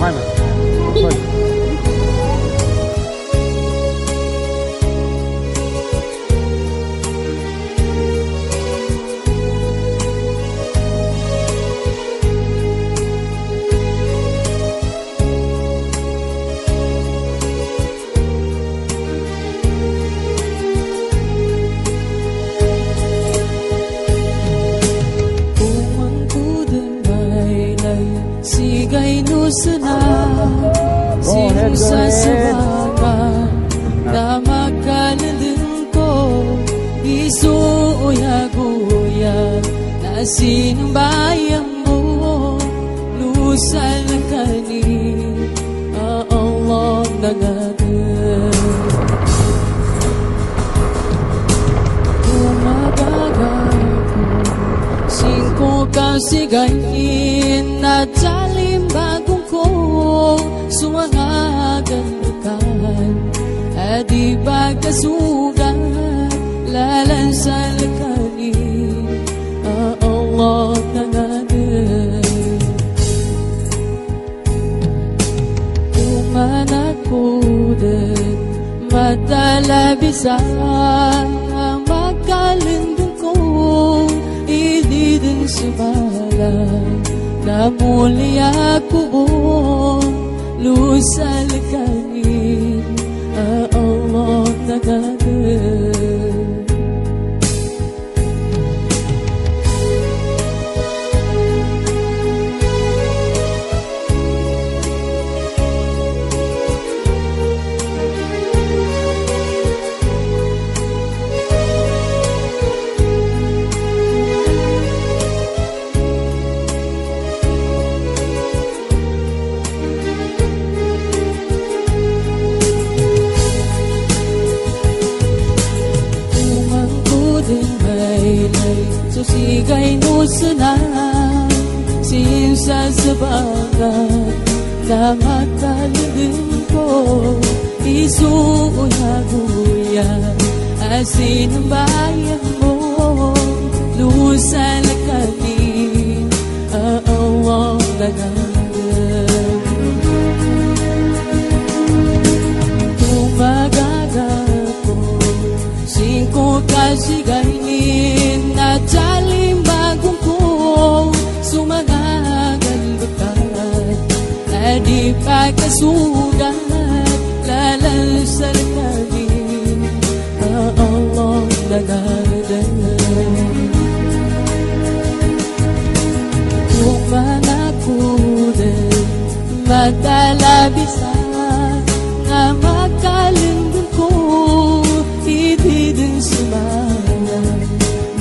快门，快！Sigay nusanang Sinsa semangat Na magkalandin ko Isuuya-guya Na sinumbayang mo Lusal ka ni Allah nangagal Kumagagal ko Singko ka sigayin Na jalim bagong ko Suwangagan dekat Adi bagasugan Lalansal kani Allah nangagal Umanakudan Matala bisa Makalindang ko Ilidin semalam Na mulia kubur Lusal kani Allah nangagal Sigay nusanang Sinsa sebagat Na magkalandin ko Isuuya-guya Asin ang bayan mo Lusal kani Allah nangagal Tumagagal ko Singko kasigayin Na jalim bagong ko Sumagagal bekat Adi pagkasugat Lalansal kani Allah nangagal Kung manakudan Matala bisa Nga magkalindang ko Ibidin semalam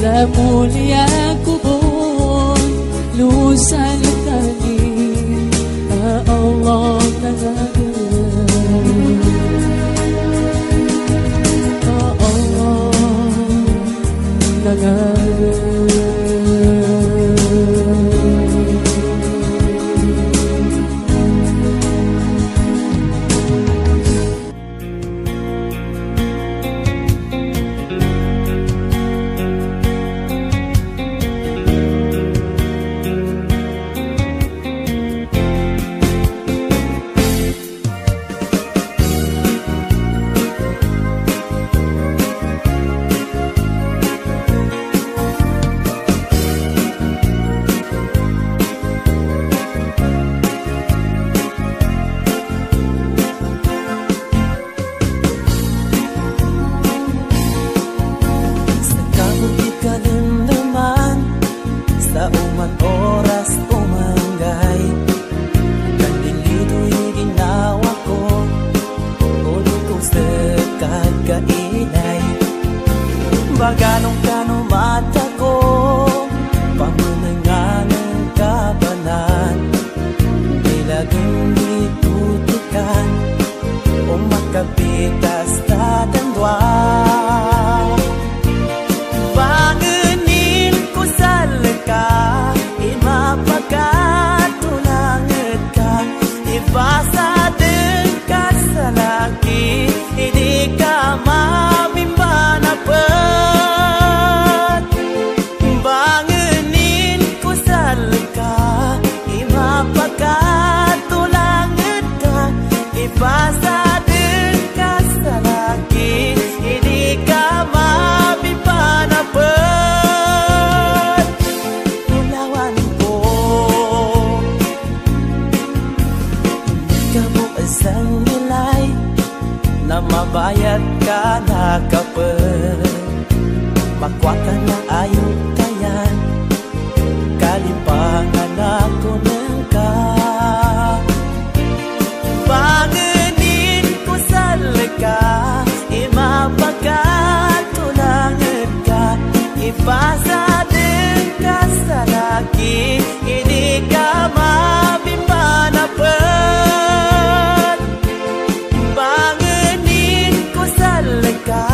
La mulia kubur Lusal kani Allah nangagal Allah nangagal ako nengka. Bangunin ko sa leka, imapagkatulangan ka, ipasa din ka sa laki, hindi ka mabimanapan. Bangunin ko sa leka,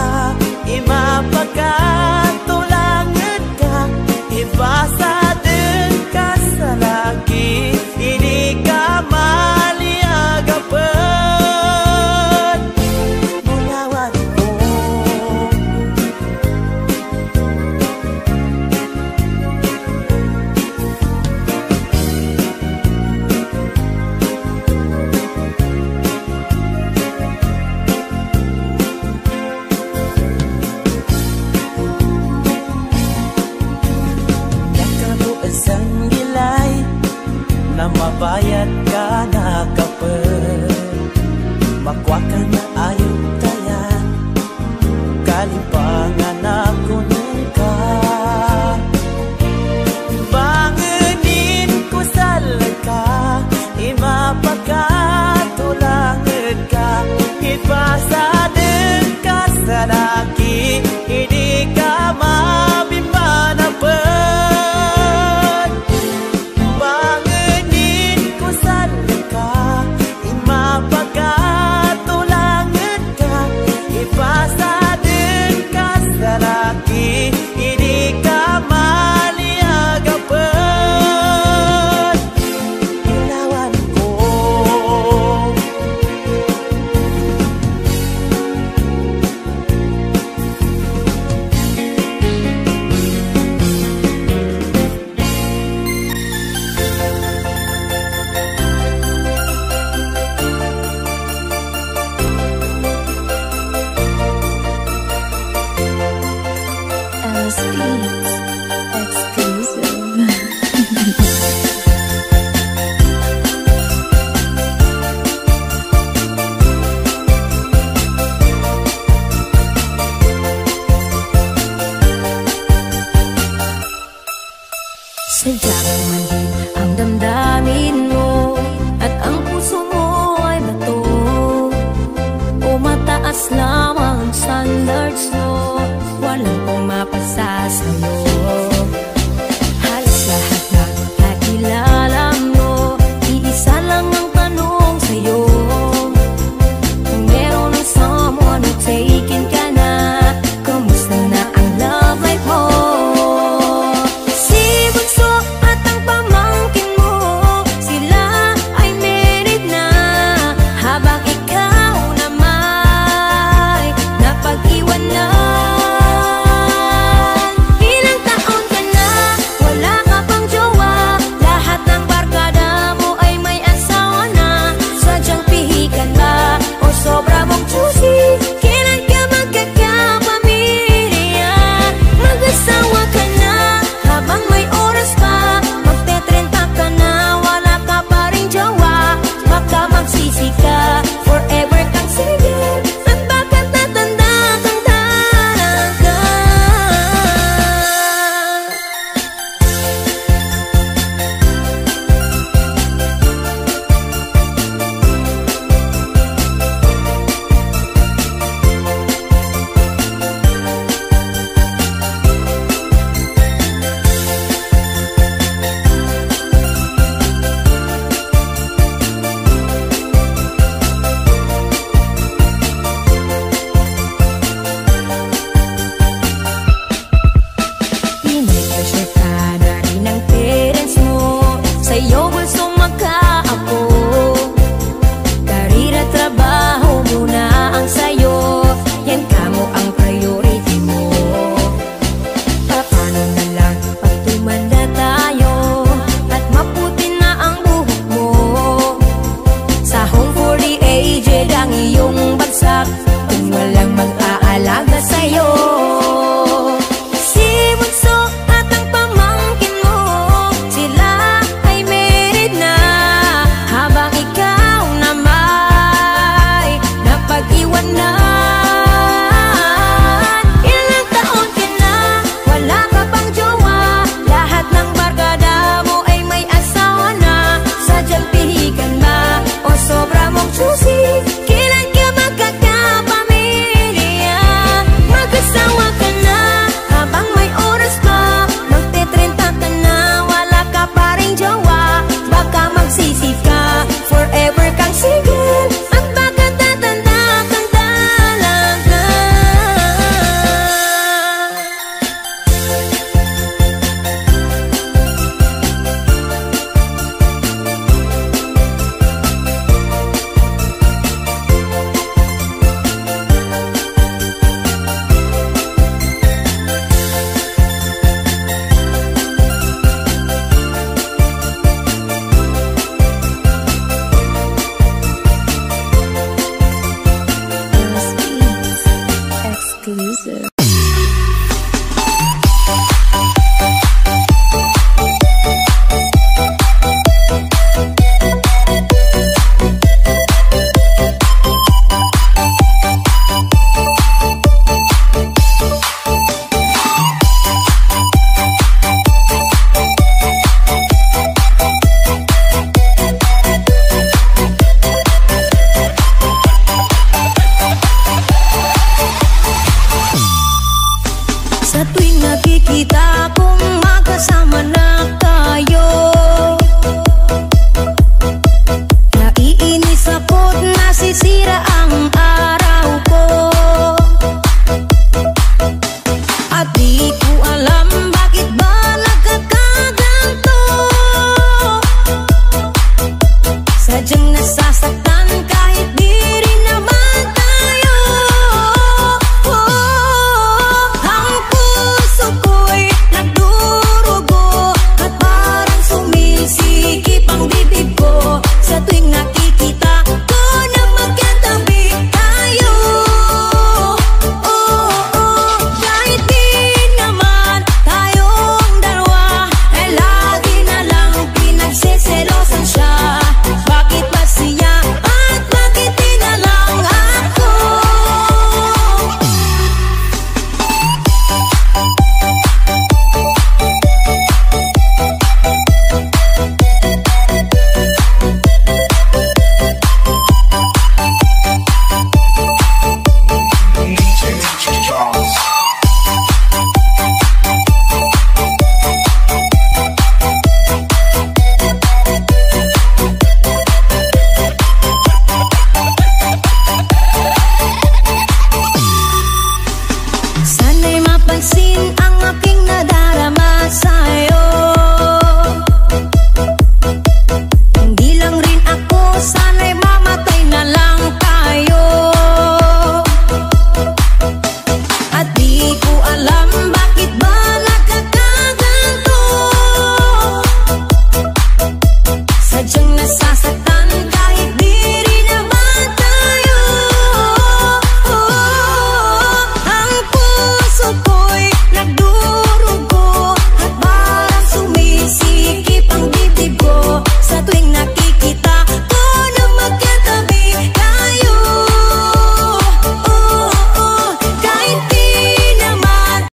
imapagkatulangan ka, ipasa din ka sa laki, hindi ka maliagapan. Bulawan ko, isang gilay na mabayad ka na kapag makwa ka na ayaw tayan, kalimpangan ako nengka. Bangunin ko sa leka, imapagkatulangan ka, ipasa din ka sa laki, hindi ka mabimanapan. Bangunin ko sa leka, imapagkatulangan ka, ipasa din ka sa laki, hindi ka maliagapan. Ilawan ko, Alice Beats exclusive. Sadyang manhid ang damdamin mo,